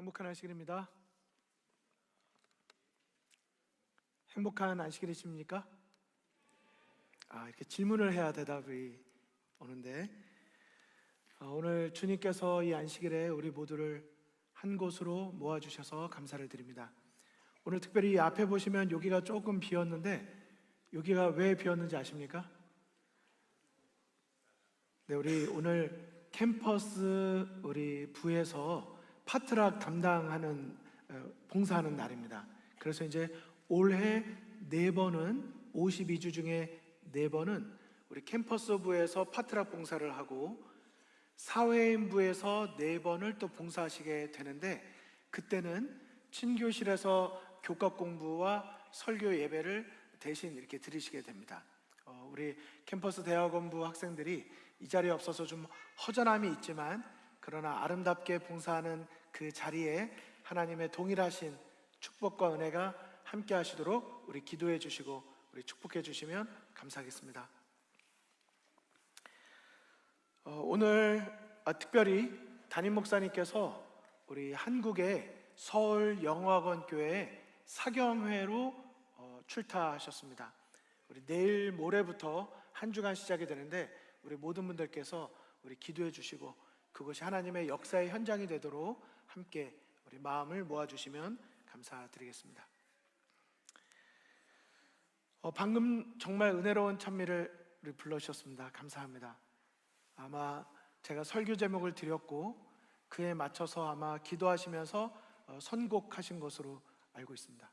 행복한 안식일입니다. 행복한 안식일이십니까? 이렇게 질문을 해야 대답이 오는데, 오늘 주님께서 이 안식일에 우리 모두를 한 곳으로 모아주셔서 감사를 드립니다. 오늘 특별히 이 앞에 보시면 여기가 조금 비었는데, 여기가 왜 비었는지 아십니까? 네, 우리 오늘 캠퍼스 우리 부에서 파트락 담당하는 봉사하는 날입니다. 그래서 이제 올해 4번은 52주 중에 4번은 우리 캠퍼스 부에서 파트락 봉사를 하고 사회인 부에서 4번을 또 봉사하시게 되는데, 그때는 친교실에서 교과 공부와 설교 예배를 대신 이렇게 드리시게 됩니다. 우리 캠퍼스 대학원부 학생들이 이 자리에 없어서 좀 허전함이 있지만, 그러나 아름답게 봉사하는 그 자리에 하나님의 동일하신 축복과 은혜가 함께 하시도록 우리 기도해 주시고 우리 축복해 주시면 감사하겠습니다. 오늘 특별히 담임 목사님께서 우리 한국의 서울영어학원교회 사경회로 출타하셨습니다. 우리 내일 모레부터 한 주간 시작이 되는데, 우리 모든 분들께서 우리 기도해 주시고 그것이 하나님의 역사의 현장이 되도록 함께 우리 마음을 모아주시면 감사드리겠습니다. 방금 정말 은혜로운 찬미를 우리 불러주셨습니다. 감사합니다. 아마 제가 설교 제목을 드렸고 그에 맞춰서 아마 기도하시면서 선곡하신 것으로 알고 있습니다.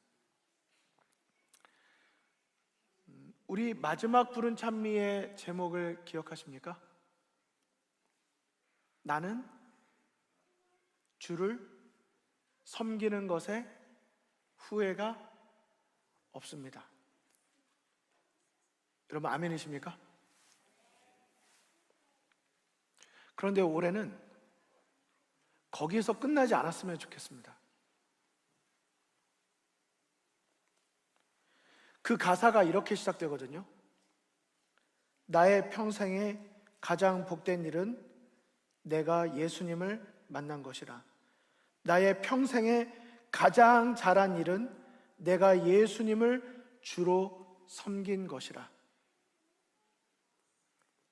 우리 마지막 부른 찬미의 제목을 기억하십니까? 나는 주를 섬기는 것에 후회가 없습니다. 여러분 아멘이십니까? 그런데 올해는 거기에서 끝나지 않았으면 좋겠습니다. 그 가사가 이렇게 시작되거든요. 나의 평생에 가장 복된 일은 내가 예수님을 만난 것이라. 나의 평생에 가장 잘한 일은 내가 예수님을 주로 섬긴 것이라.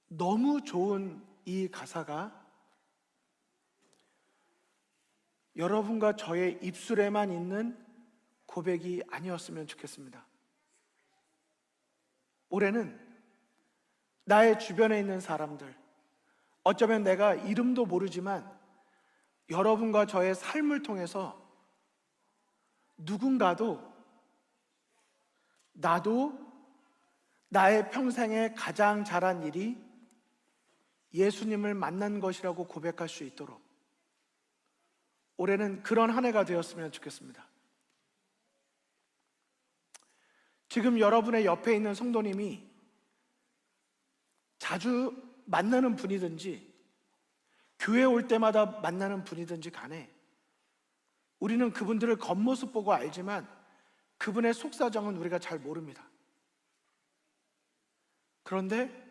너무 좋은 이 가사가 여러분과 저의 입술에만 있는 고백이 아니었으면 좋겠습니다. 올해는 나의 주변에 있는 사람들, 어쩌면 내가 이름도 모르지만 여러분과 저의 삶을 통해서 누군가도 나도 나의 평생에 가장 잘한 일이 예수님을 만난 것이라고 고백할 수 있도록 올해는 그런 한 해가 되었으면 좋겠습니다. 지금 여러분의 옆에 있는 성도님이 자주 만나는 분이든지 교회 올 때마다 만나는 분이든지 간에 우리는 그분들을 겉모습 보고 알지만 그분의 속사정은 우리가 잘 모릅니다. 그런데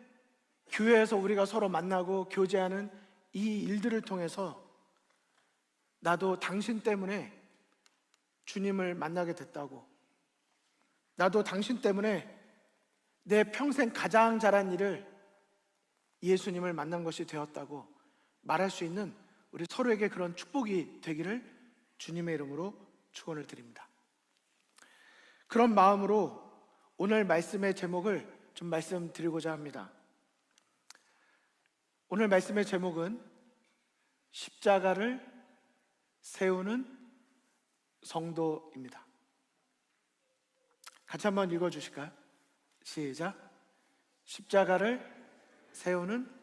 교회에서 우리가 서로 만나고 교제하는 이 일들을 통해서 나도 당신 때문에 주님을 만나게 됐다고, 나도 당신 때문에 내 평생 가장 잘한 일을 예수님을 만난 것이 되었다고 말할 수 있는 우리 서로에게 그런 축복이 되기를 주님의 이름으로 축원을 드립니다. 그런 마음으로 오늘 말씀의 제목을 좀 말씀드리고자 합니다. 오늘 말씀의 제목은 십자가를 세우는 성도입니다. 같이 한번 읽어주실까요? 시작. 십자가를 세우는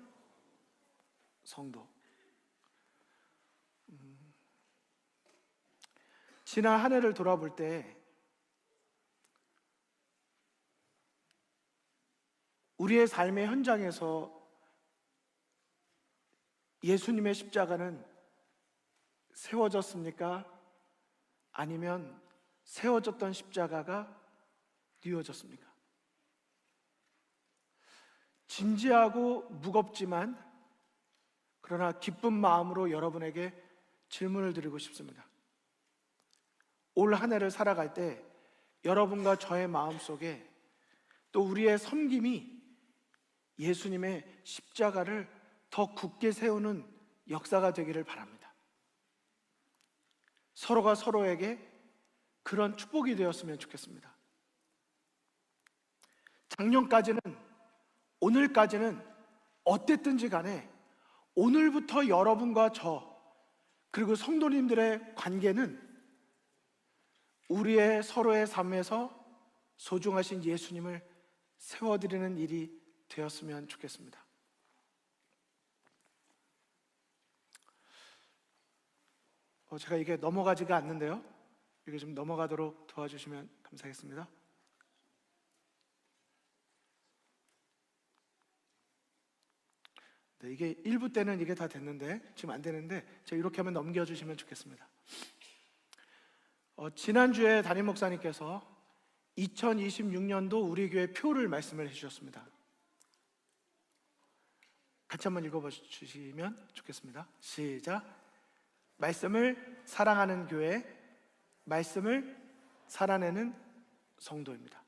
성도. 지난 한 해를 돌아볼 때 우리의 삶의 현장에서 예수님의 십자가는 세워졌습니까? 아니면 세워졌던 십자가가 뉘어졌습니까? 진지하고 무겁지만 그러나 기쁜 마음으로 여러분에게 질문을 드리고 싶습니다. 올 한 해를 살아갈 때 여러분과 저의 마음속에 또 우리의 섬김이 예수님의 십자가를 더 굳게 세우는 역사가 되기를 바랍니다. 서로가 서로에게 그런 축복이 되었으면 좋겠습니다. 작년까지는, 오늘까지는 어땠든지 간에 오늘부터 여러분과 저 그리고 성도님들의 관계는 우리의 서로의 삶에서 소중하신 예수님을 세워드리는 일이 되었으면 좋겠습니다. 제가 이게 넘어가지가 않는데요, 이게 좀 넘어가도록 도와주시면 감사하겠습니다. 네, 이게 1부 때는 이게 다 됐는데 지금 안 되는데 제가 이렇게 하면 넘겨주시면 좋겠습니다. 지난주에 담임 목사님께서 2026년도 우리 교회 표를 말씀을 해주셨습니다. 같이 한번 읽어봐 주시면 좋겠습니다. 시작. 말씀을 사랑하는 교회, 말씀을 살아내는 성도입니다.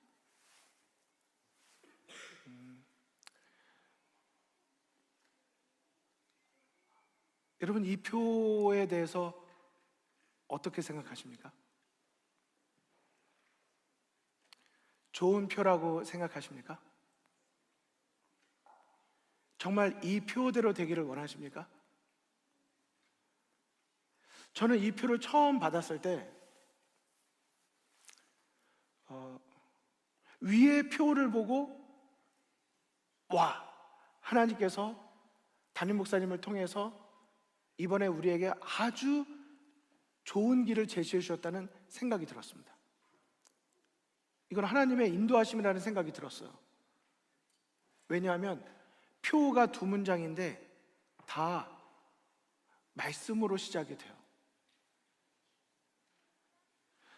여러분, 이 표에 대해서 어떻게 생각하십니까? 좋은 표라고 생각하십니까? 정말 이 표대로 되기를 원하십니까? 저는 이 표를 처음 받았을 때 위의 표를 보고 와, 하나님께서 담임 목사님을 통해서 이번에 우리에게 아주 좋은 길을 제시해 주셨다는 생각이 들었습니다. 이건 하나님의 인도하심이라는 생각이 들었어요. 왜냐하면 표가 두 문장인데 다 말씀으로 시작이 돼요.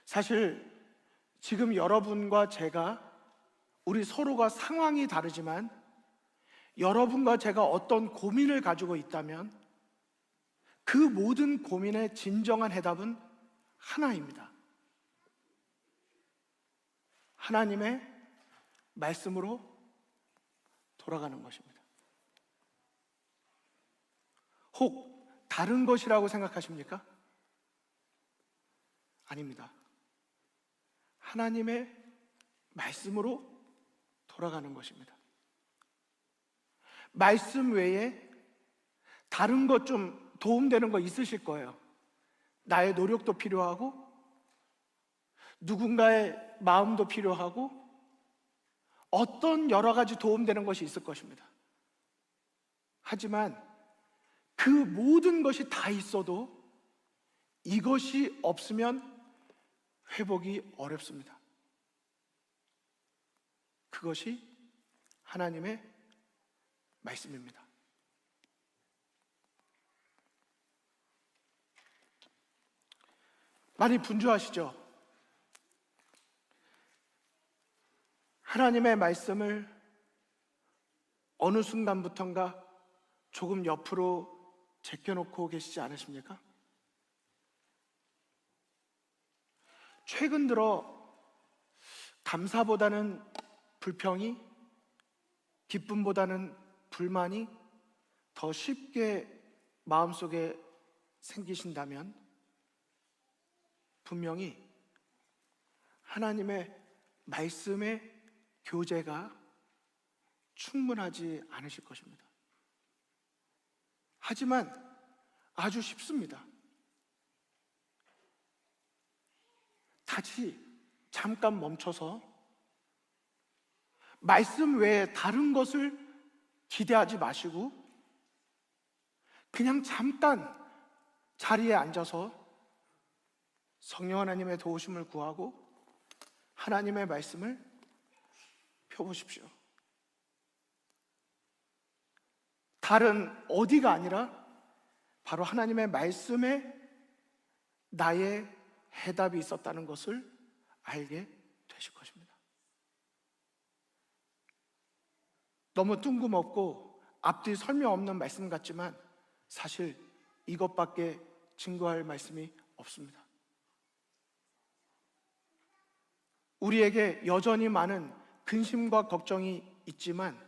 사실 지금 여러분과 제가, 우리 서로가 상황이 다르지만 여러분과 제가 어떤 고민을 가지고 있다면 그 모든 고민의 진정한 해답은 하나입니다. 하나님의 말씀으로 돌아가는 것입니다. 혹 다른 것이라고 생각하십니까? 아닙니다. 하나님의 말씀으로 돌아가는 것입니다. 말씀 외에 다른 것 좀 도움되는 거 있으실 거예요. 나의 노력도 필요하고 누군가의 마음도 필요하고 어떤 여러 가지 도움되는 것이 있을 것입니다. 하지만 그 모든 것이 다 있어도 이것이 없으면 회복이 어렵습니다. 그것이 하나님의 말씀입니다. 많이 분주하시죠? 하나님의 말씀을 어느 순간부턴가 조금 옆으로 제껴놓고 계시지 않으십니까? 최근 들어 감사보다는 불평이, 기쁨보다는 불만이 더 쉽게 마음속에 생기신다면 분명히 하나님의 말씀의 교제가 충분하지 않으실 것입니다. 하지만 아주 쉽습니다. 다시 잠깐 멈춰서 말씀 외에 다른 것을 기대하지 마시고 그냥 잠깐 자리에 앉아서 성령 하나님의 도우심을 구하고 하나님의 말씀을 펴보십시오. 다른 어디가 아니라 바로 하나님의 말씀에 나의 해답이 있었다는 것을 알게 되실 것입니다. 너무 뜬금없고 앞뒤 설명 없는 말씀 같지만 사실 이것밖에 증거할 말씀이 없습니다. 우리에게 여전히 많은 근심과 걱정이 있지만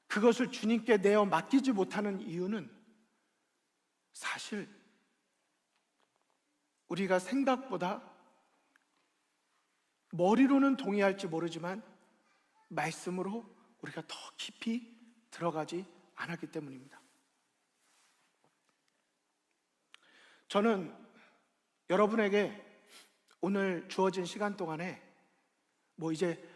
그것을 주님께 내어 맡기지 못하는 이유는 사실 우리가 생각보다 머리로는 동의할지 모르지만 말씀으로 우리가 더 깊이 들어가지 않았기 때문입니다. 저는 여러분에게 오늘 주어진 시간 동안에 이제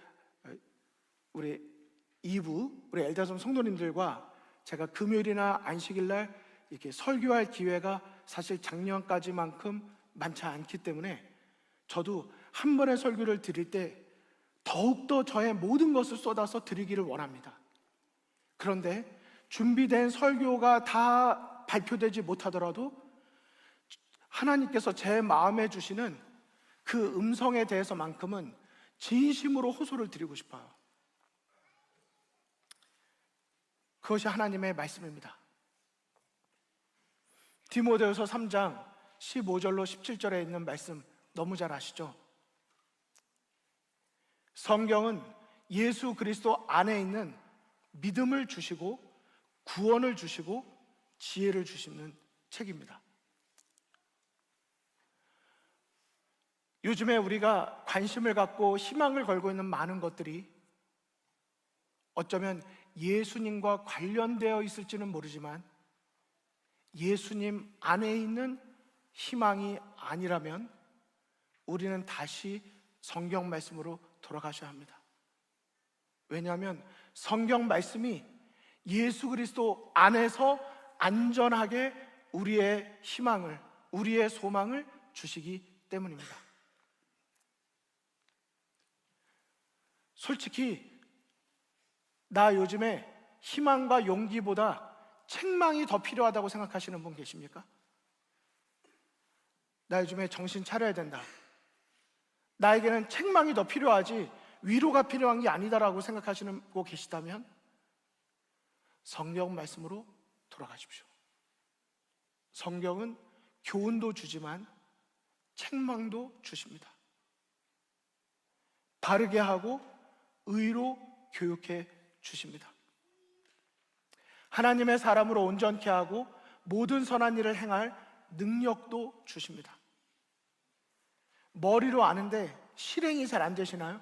우리 2부 우리 엘다솜 성도님들과 제가 금요일이나 안식일날 이렇게 설교할 기회가 사실 작년까지만큼 많지 않기 때문에 저도 한 번의 설교를 드릴 때 더욱더 저의 모든 것을 쏟아서 드리기를 원합니다. 그런데 준비된 설교가 다 발표되지 못하더라도 하나님께서 제 마음에 주시는 그 음성에 대해서만큼은 진심으로 호소를 드리고 싶어요. 그것이 하나님의 말씀입니다. 디모데후서 3장 15절로 17절에 있는 말씀 너무 잘 아시죠? 성경은 예수 그리스도 안에 있는 믿음을 주시고 구원을 주시고 지혜를 주시는 책입니다. 요즘에 우리가 관심을 갖고 희망을 걸고 있는 많은 것들이 어쩌면 예수님과 관련되어 있을지는 모르지만 예수님 안에 있는 희망이 아니라면 우리는 다시 성경 말씀으로 돌아가셔야 합니다. 왜냐하면 성경 말씀이 예수 그리스도 안에서 안전하게 우리의 희망을, 우리의 소망을 주시기 때문입니다. 솔직히 나 요즘에 희망과 용기보다 책망이 더 필요하다고 생각하시는 분 계십니까? 나 요즘에 정신 차려야 된다, 나에게는 책망이 더 필요하지 위로가 필요한 게 아니다라고 생각하시는 분 계시다면 성경 말씀으로 돌아가십시오. 성경은 교훈도 주지만 책망도 주십니다. 바르게 하고 의로 교육해 주십니다. 하나님의 사람으로 온전케 하고 모든 선한 일을 행할 능력도 주십니다. 머리로 아는데 실행이 잘 안 되시나요?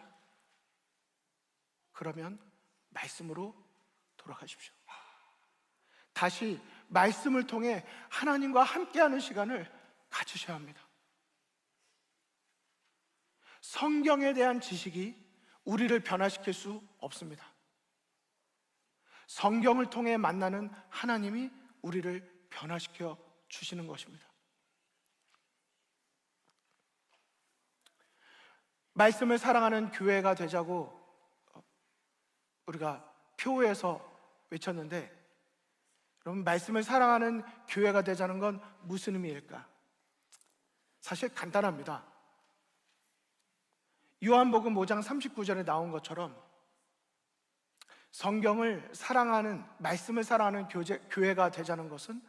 그러면 말씀으로 돌아가십시오. 다시 말씀을 통해 하나님과 함께하는 시간을 가지셔야 합니다. 성경에 대한 지식이 우리를 변화시킬 수 없습니다. 성경을 통해 만나는 하나님이 우리를 변화시켜 주시는 것입니다. 말씀을 사랑하는 교회가 되자고 우리가 표에서 외쳤는데, 여러분, 말씀을 사랑하는 교회가 되자는 건 무슨 의미일까? 사실 간단합니다. 요한복음 5장 39절에 나온 것처럼 성경을 사랑하는, 말씀을 사랑하는 교회가 되자는 것은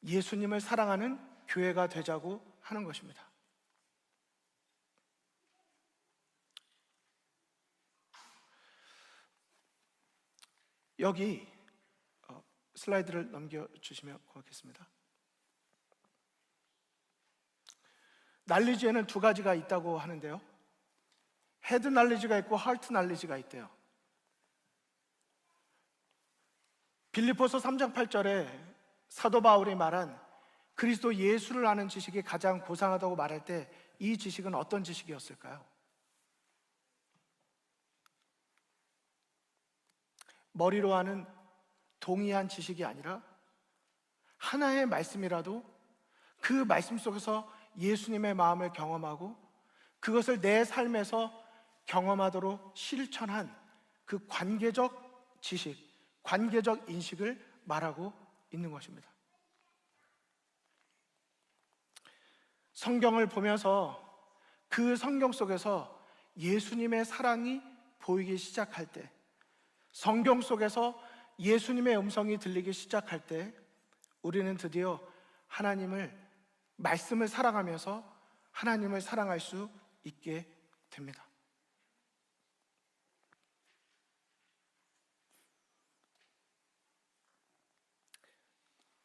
예수님을 사랑하는 교회가 되자고 하는 것입니다. 여기 슬라이드를 넘겨주시면 고맙겠습니다. 날리지에는 두 가지가 있다고 하는데요, 헤드 날리지가 있고 하트 날리지가 있대요. 빌립보서 3장 8절에 사도 바울이 말한 그리스도 예수를 아는 지식이 가장 고상하다고 말할 때 이 지식은 어떤 지식이었을까요? 머리로 하는 동의한 지식이 아니라 하나의 말씀이라도 그 말씀 속에서 예수님의 마음을 경험하고 그것을 내 삶에서 경험하도록 실천한 그 관계적 지식, 관계적 인식을 말하고 있는 것입니다. 성경을 보면서 그 성경 속에서 예수님의 사랑이 보이기 시작할 때, 성경 속에서 예수님의 음성이 들리기 시작할 때 우리는 드디어 하나님을, 말씀을 사랑하면서 하나님을 사랑할 수 있게 됩니다.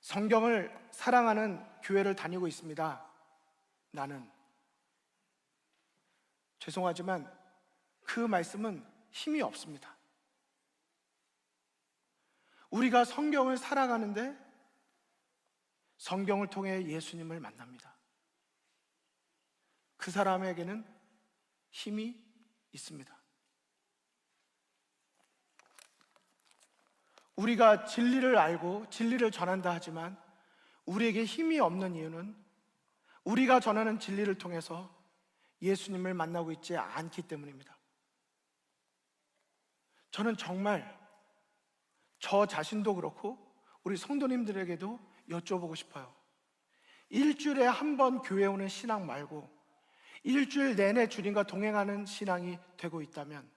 성경을 사랑하는 교회를 다니고 있습니다. 나는 죄송하지만 그 말씀은 힘이 없습니다. 우리가 성경을 사랑하는데 성경을 통해 예수님을 만납니다. 그 사람에게는 힘이 있습니다. 우리가 진리를 알고 진리를 전한다 하지만 우리에게 힘이 없는 이유는 우리가 전하는 진리를 통해서 예수님을 만나고 있지 않기 때문입니다. 저는 정말 저 자신도 그렇고 우리 성도님들에게도 여쭤보고 싶어요. 일주일에 한 번 교회 오는 신앙 말고 일주일 내내 주님과 동행하는 신앙이 되고 있다면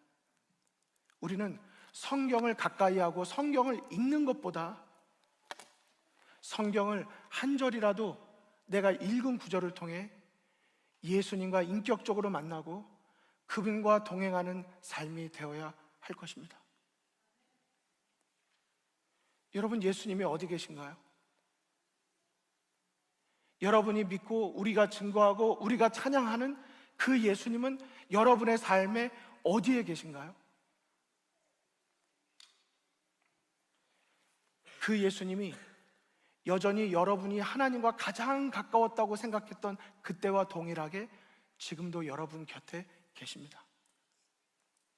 우리는 성경을 가까이 하고 성경을 읽는 것보다 성경을 한 절이라도 내가 읽은 구절을 통해 예수님과 인격적으로 만나고 그분과 동행하는 삶이 되어야 할 것입니다. 여러분, 예수님이 어디 계신가요? 여러분이 믿고 우리가 증거하고 우리가 찬양하는 그 예수님은 여러분의 삶에 어디에 계신가요? 그 예수님이 여전히 여러분이 하나님과 가장 가까웠다고 생각했던 그때와 동일하게 지금도 여러분 곁에 계십니다.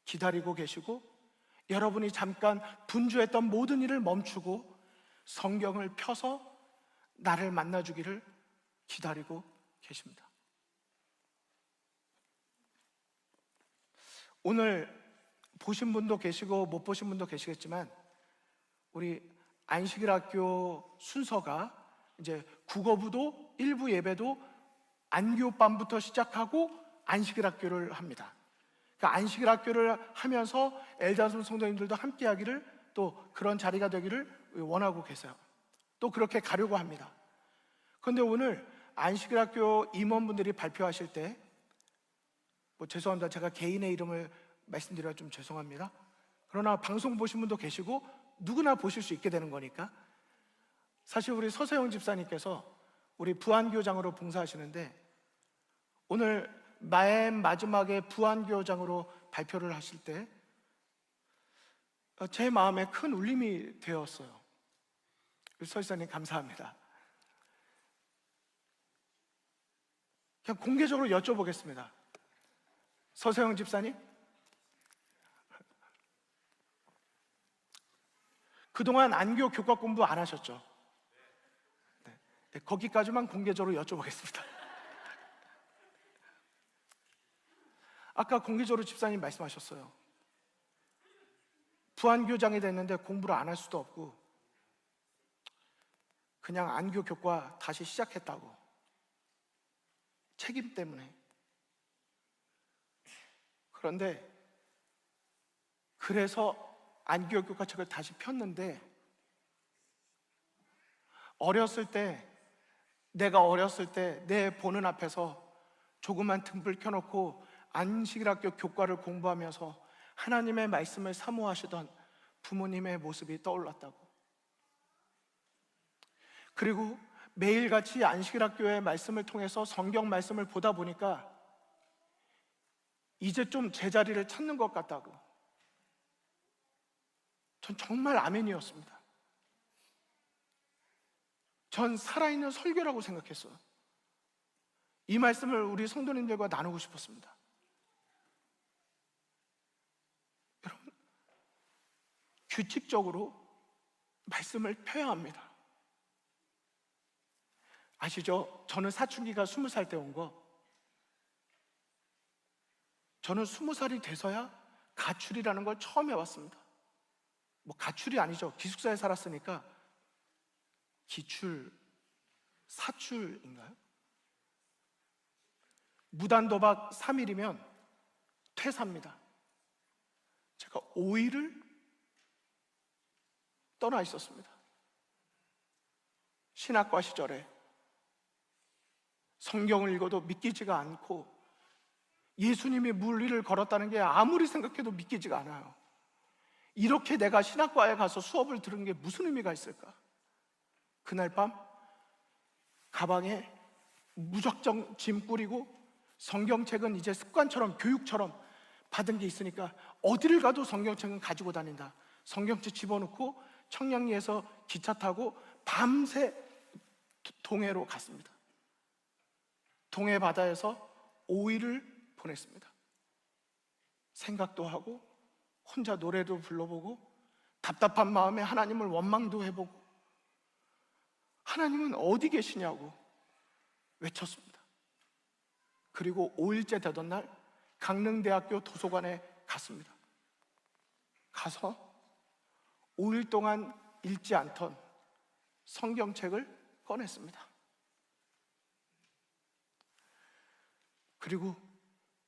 기다리고 계시고 여러분이 잠깐 분주했던 모든 일을 멈추고 성경을 펴서 나를 만나주기를 기다리고 계십니다. 오늘 보신 분도 계시고 못 보신 분도 계시겠지만 우리 안식일 학교 순서가 이제 국어부도 일부 예배도 안교반부터 시작하고 안식일 학교를 합니다. 그러니까 안식일 학교를 하면서 엘다솜 성도님들도 함께 하기를 또 그런 자리가 되기를 원하고 계세요. 또 그렇게 가려고 합니다. 그런데 오늘 안식일 학교 임원분들이 발표하실 때 죄송합니다. 제가 개인의 이름을 말씀드려야 좀 죄송합니다. 그러나 방송 보신 분도 계시고 누구나 보실 수 있게 되는 거니까 사실 우리 서세영 집사님께서 우리 부안교장으로 봉사하시는데 오늘 맨 마지막에 부안교장으로 발표를 하실 때 제 마음에 큰 울림이 되었어요. 서 집사님 감사합니다. 그냥 공개적으로 여쭤보겠습니다. 서세영 집사님, 그동안 안교 교과 공부 안 하셨죠? 네, 거기까지만 공개적으로 여쭤보겠습니다. 아까 공개적으로 집사님 말씀하셨어요. 부안교장이 됐는데 공부를 안 할 수도 없고 그냥 안교 교과 다시 시작했다고. 책임 때문에. 그런데 그래서 안교 교과책을 다시 폈는데 내가 어렸을 때 내 보는 앞에서 조그만 등불 켜놓고 안식일학교 교과를 공부하면서 하나님의 말씀을 사모하시던 부모님의 모습이 떠올랐다고. 그리고 매일같이 안식일학교의 말씀을 통해서 성경 말씀을 보다 보니까 이제 좀 제자리를 찾는 것 같다고. 전 정말 아멘이었습니다. 전 살아있는 설교라고 생각했어요. 이 말씀을 우리 성도님들과 나누고 싶었습니다. 여러분, 규칙적으로 말씀을 펴야 합니다. 아시죠? 저는 사춘기가 20살 때 온 거. 저는 20살이 돼서야 가출이라는 걸 처음 해봤습니다. 가출이 아니죠. 기숙사에 살았으니까 기출, 사출인가요? 무단도박 3일이면 퇴사입니다. 제가 5일을 떠나 있었습니다. 신학과 시절에 성경을 읽어도 믿기지가 않고 예수님이 물 위를 걸었다는 게 아무리 생각해도 믿기지가 않아요. 이렇게 내가 신학과에 가서 수업을 들은 게 무슨 의미가 있을까? 그날 밤 가방에 무작정 짐 꾸리고 성경책은 이제 습관처럼 교육처럼 받은 게 있으니까 어디를 가도 성경책은 가지고 다닌다. 성경책 집어넣고 청량리에서 기차 타고 밤새 동해로 갔습니다. 동해 바다에서 5일을 보냈습니다. 생각도 하고 혼자 노래도 불러보고 답답한 마음에 하나님을 원망도 해보고 하나님은 어디 계시냐고 외쳤습니다. 그리고 5일째 되던 날 강릉대학교 도서관에 갔습니다. 가서 5일 동안 읽지 않던 성경책을 꺼냈습니다. 그리고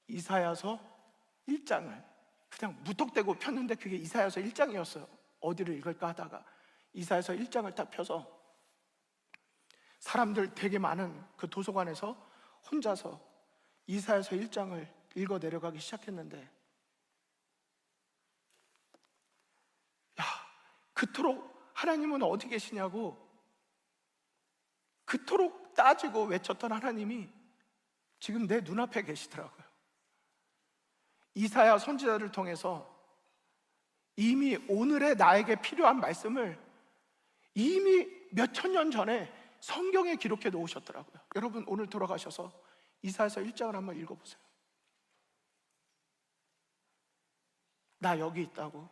이사야서 1장을 그냥 무턱대고 폈는데 그게 이사야서 1장이었어요. 어디를 읽을까 하다가 이사야서 1장을 딱 펴서 사람들 되게 많은 그 도서관에서 혼자서 이사야서 1장을 읽어 내려가기 시작했는데, 야, 그토록 하나님은 어디 계시냐고 그토록 따지고 외쳤던 하나님이 지금 내 눈앞에 계시더라고요. 이사야 선지자를 통해서 이미 오늘의 나에게 필요한 말씀을 이미 몇천 년 전에 성경에 기록해 놓으셨더라고요. 여러분 오늘 돌아가셔서 이사야서 1장을 한번 읽어보세요. 나 여기 있다고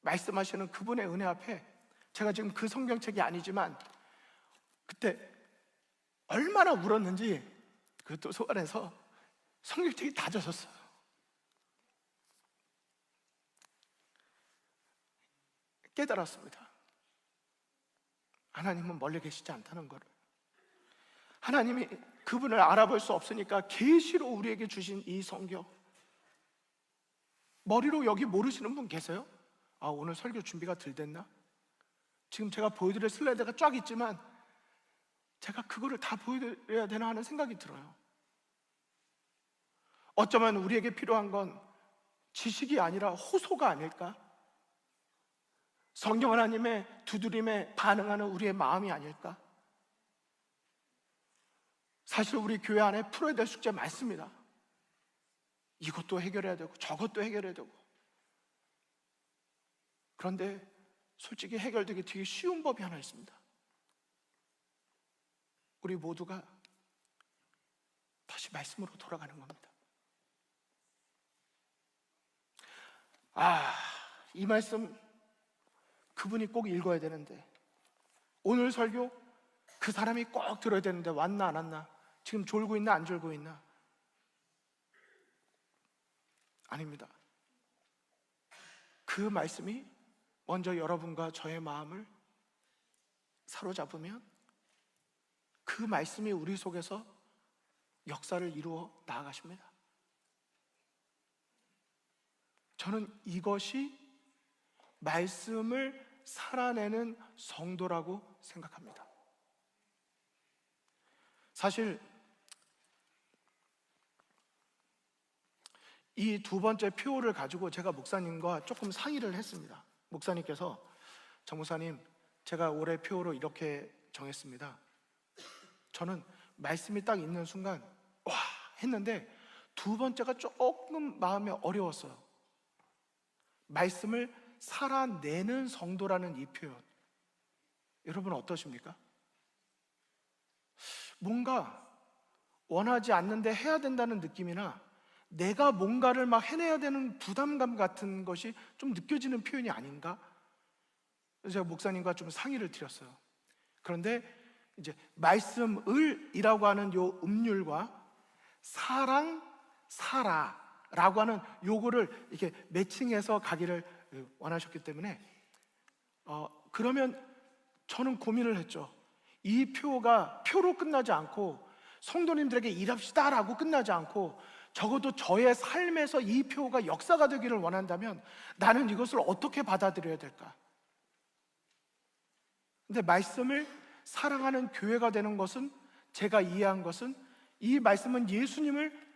말씀하시는 그분의 은혜 앞에 제가 지금 그 성경책이 아니지만 그때 얼마나 울었는지 그 도서관에서 성경책이 다 젖었어요. 깨달았습니다. 하나님은 멀리 계시지 않다는 것을. 하나님이 그분을 알아볼 수 없으니까 계시로 우리에게 주신 이 성경, 머리로 여기 모르시는 분 계세요? 아, 오늘 설교 준비가 덜 됐나? 지금 제가 보여드릴 슬라이드가 쫙 있지만 제가 그거를 다 보여드려야 되나 하는 생각이 들어요. 어쩌면 우리에게 필요한 건 지식이 아니라 호소가 아닐까? 성경 하나님의 두드림에 반응하는 우리의 마음이 아닐까? 사실 우리 교회 안에 풀어야 될 숙제 많습니다. 이것도 해결해야 되고 저것도 해결해야 되고. 그런데 솔직히 해결되기 되게 쉬운 법이 하나 있습니다. 우리 모두가 다시 말씀으로 돌아가는 겁니다. 이 말씀 그분이 꼭 읽어야 되는데, 오늘 설교 그 사람이 꼭 들어야 되는데 왔나 안 왔나? 지금 졸고 있나 안 졸고 있나? 아닙니다. 그 말씀이 먼저 여러분과 저의 마음을 사로잡으면 그 말씀이 우리 속에서 역사를 이루어 나아가십니다. 저는 이것이 말씀을 살아내는 성도라고 생각합니다. 사실 이 두 번째 표를 가지고 제가 목사님과 조금 상의를 했습니다. 목사님께서 정 목사님, 제가 올해 표로 이렇게 정했습니다. 저는 말씀이 딱 있는 순간 와 했는데 두 번째가 조금 마음이 어려웠어요. 말씀을 살아내는 성도라는 이 표현, 여러분 어떠십니까? 뭔가 원하지 않는데 해야 된다는 느낌이나 내가 뭔가를 막 해내야 되는 부담감 같은 것이 좀 느껴지는 표현이 아닌가? 그래서 제가 목사님과 좀 상의를 드렸어요. 그런데 이제 말씀을이라고 하는 요 음률과 사랑, 사라라고 하는 요거를 이렇게 매칭해서 가기를 원하셨기 때문에 그러면 저는 고민을 했죠. 이 표가 표로 끝나지 않고 성도님들에게 일합시다라고 끝나지 않고 적어도 저의 삶에서 이 표가 역사가 되기를 원한다면 나는 이것을 어떻게 받아들여야 될까? 근데 말씀을 사랑하는 교회가 되는 것은, 제가 이해한 것은 이 말씀은 예수님을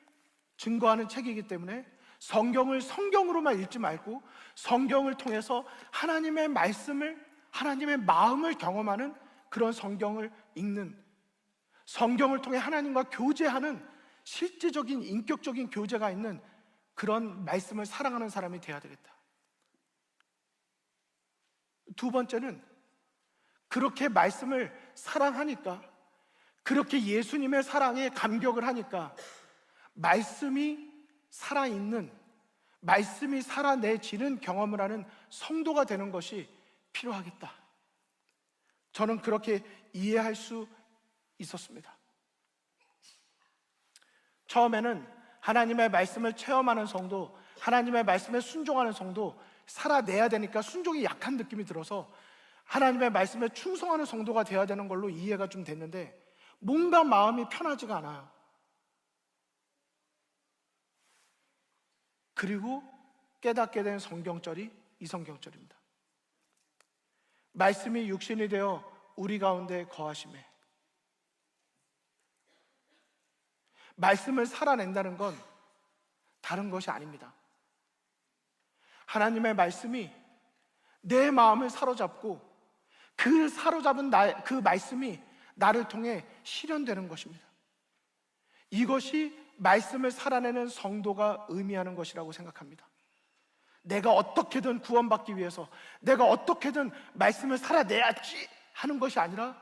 증거하는 책이기 때문에 성경을 성경으로만 읽지 말고 성경을 통해서 하나님의 말씀을, 하나님의 마음을 경험하는 그런 성경을 읽는, 성경을 통해 하나님과 교제하는 실제적인 인격적인 교제가 있는 그런 말씀을 사랑하는 사람이 되어야 되겠다. 두 번째는 그렇게 말씀을 사랑하니까, 그렇게 예수님의 사랑에 감격을 하니까 말씀이 살아있는, 말씀이 살아내지는 경험을 하는 성도가 되는 것이 필요하겠다. 저는 그렇게 이해할 수 있었습니다. 처음에는 하나님의 말씀을 체험하는 성도, 하나님의 말씀에 순종하는 성도, 살아내야 되니까 순종이 약한 느낌이 들어서 하나님의 말씀에 충성하는 성도가 되어야 되는 걸로 이해가 좀 됐는데 뭔가 마음이 편하지가 않아요. 그리고 깨닫게 된 성경절이 이 성경절입니다. 말씀이 육신이 되어 우리 가운데 거하심에, 말씀을 살아낸다는 건 다른 것이 아닙니다. 하나님의 말씀이 내 마음을 사로잡고 그 사로잡은 그 말씀이 나를 통해 실현되는 것입니다. 이것이 말씀을 살아내는 성도가 의미하는 것이라고 생각합니다. 내가 어떻게든 구원받기 위해서, 내가 어떻게든 말씀을 살아내야지 하는 것이 아니라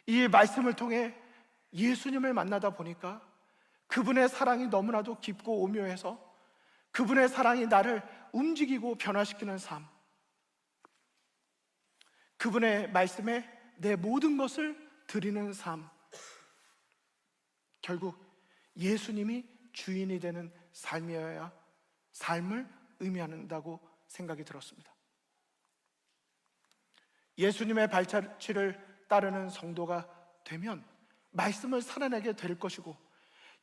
이 말씀을 통해 예수님을 만나다 보니까 그분의 사랑이 너무나도 깊고 오묘해서 그분의 사랑이 나를 움직이고 변화시키는 삶, 그분의 말씀에 내 모든 것을 드리는 삶, 결국 예수님이 주인이 되는 삶이어야 삶을 의미한다고 생각이 들었습니다. 예수님의 발자취를 따르는 성도가 되면 말씀을 살아내게 될 것이고,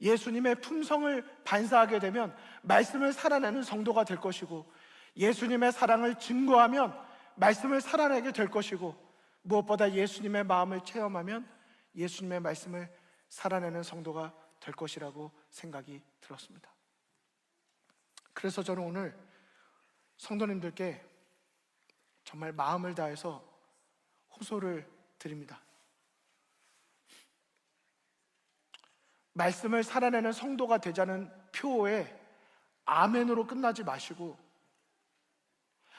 예수님의 품성을 반사하게 되면 말씀을 살아내는 성도가 될 것이고, 예수님의 사랑을 증거하면 말씀을 살아내게 될 것이고, 무엇보다 예수님의 마음을 체험하면 예수님의 말씀을 살아내는 성도가 될 것이라고 생각이 들었습니다. 그래서 저는 오늘 성도님들께 정말 마음을 다해서 호소를 드립니다. 말씀을 살아내는 성도가 되자는 표에 아멘으로 끝나지 마시고,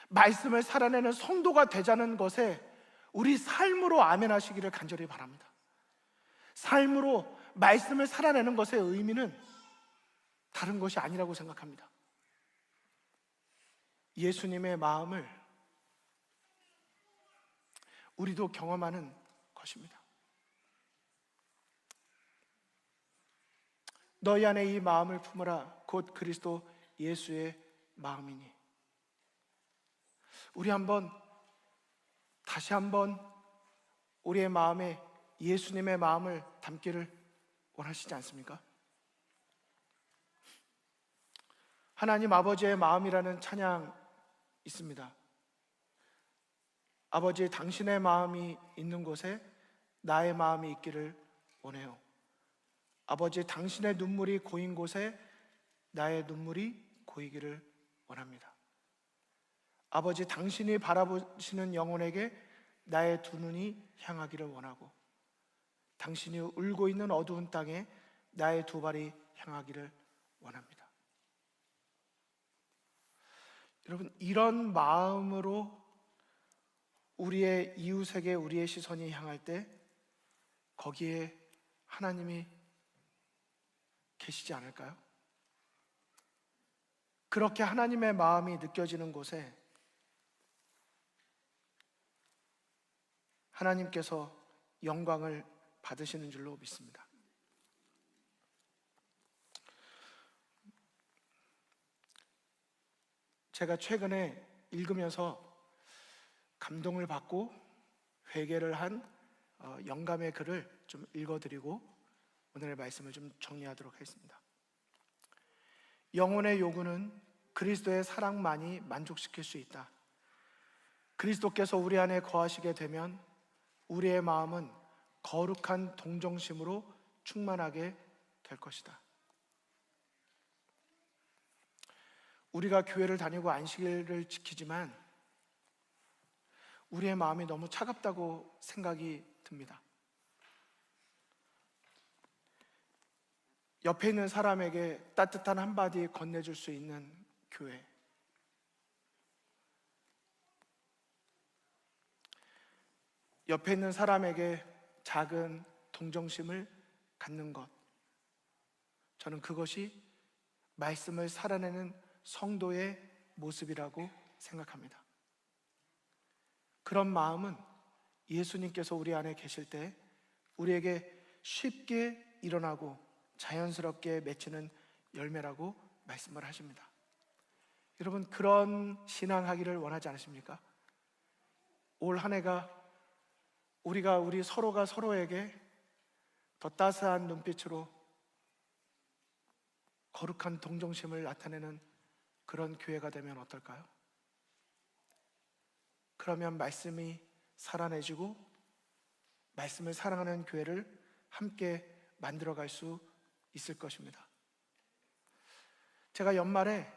말씀을 살아내는 성도가 되자는 것에 우리 삶으로 아멘하시기를 간절히 바랍니다. 삶으로 말씀을 살아내는 것의 의미는 다른 것이 아니라고 생각합니다. 예수님의 마음을 우리도 경험하는 것입니다. 너희 안에 이 마음을 품으라 곧 그리스도 예수의 마음이니. 우리 다시 한번 우리의 마음에 예수님의 마음을 담기를 원하시지 않습니까? 하나님 아버지의 마음이라는 찬양 있습니다. 아버지, 당신의 마음이 있는 곳에 나의 마음이 있기를 원해요. 아버지, 당신의 눈물이 고인 곳에 나의 눈물이 고이기를 원합니다. 아버지, 당신이 바라보시는 영혼에게 나의 두 눈이 향하기를 원하고, 당신이 울고 있는 어두운 땅에 나의 두 발이 향하기를 원합니다. 여러분, 이런 마음으로 우리의 이웃에게 우리의 시선이 향할 때 거기에 하나님이 계시지 않을까요? 그렇게 하나님의 마음이 느껴지는 곳에 하나님께서 영광을 받으시는 줄로 믿습니다. 제가 최근에 읽으면서 감동을 받고 회개를 한 영감의 글을 좀 읽어드리고 오늘의 말씀을 좀 정리하도록 하겠습니다. 영혼의 요구는 그리스도의 사랑만이 만족시킬 수 있다. 그리스도께서 우리 안에 거하시게 되면 우리의 마음은 거룩한 동정심으로 충만하게 될 것이다. 우리가 교회를 다니고 안식일을 지키지만 우리의 마음이 너무 차갑다고 생각이 듭니다. 옆에 있는 사람에게 따뜻한 한마디 건네줄 수 있는 교회, 옆에 있는 사람에게 작은 동정심을 갖는 것, 저는 그것이 말씀을 살아내는 성도의 모습이라고 생각합니다. 그런 마음은 예수님께서 우리 안에 계실 때 우리에게 쉽게 일어나고 자연스럽게 맺히는 열매라고 말씀을 하십니다. 여러분, 그런 신앙하기를 원하지 않으십니까? 올 한 해가 우리 서로가 서로에게 더 따스한 눈빛으로 거룩한 동정심을 나타내는 그런 교회가 되면 어떨까요? 그러면 말씀이 살아내지고 말씀을 사랑하는 교회를 함께 만들어갈 수 있을 것입니다. 제가 연말에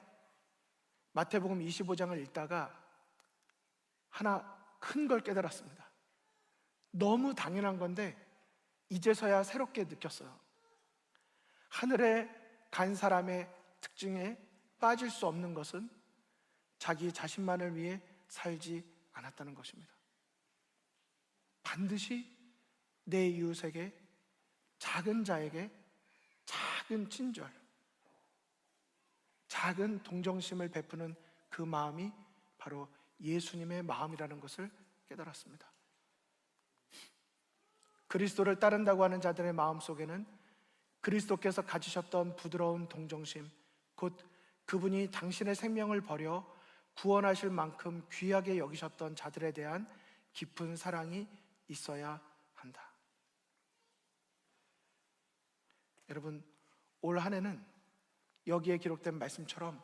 마태복음 25장을 읽다가 하나 큰 걸 깨달았습니다. 너무 당연한 건데 이제서야 새롭게 느꼈어요. 하늘에 간 사람의 특징에 빠질 수 없는 것은 자기 자신만을 위해 살지 않았다는 것입니다. 반드시 내 이웃에게, 작은 자에게 작은 친절, 작은 동정심을 베푸는 그 마음이 바로 예수님의 마음이라는 것을 깨달았습니다. 그리스도를 따른다고 하는 자들의 마음 속에는 그리스도께서 가지셨던 부드러운 동정심, 곧 그분이 당신의 생명을 버려 구원하실 만큼 귀하게 여기셨던 자들에 대한 깊은 사랑이 있어야 한다. 여러분, 올 한 해는 여기에 기록된 말씀처럼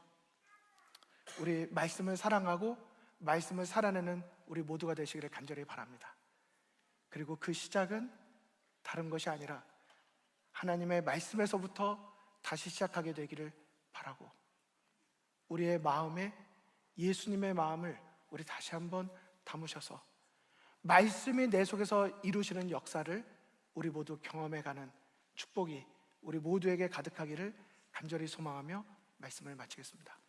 우리 말씀을 사랑하고 말씀을 살아내는 우리 모두가 되시기를 간절히 바랍니다. 그리고 그 시작은 다른 것이 아니라 하나님의 말씀에서부터 다시 시작하게 되기를 바라고, 우리의 마음에 예수님의 마음을 우리 다시 한번 담으셔서 말씀이 내 속에서 이루시는 역사를 우리 모두 경험해가는 축복이 우리 모두에게 가득하기를 간절히 소망하며 말씀을 마치겠습니다.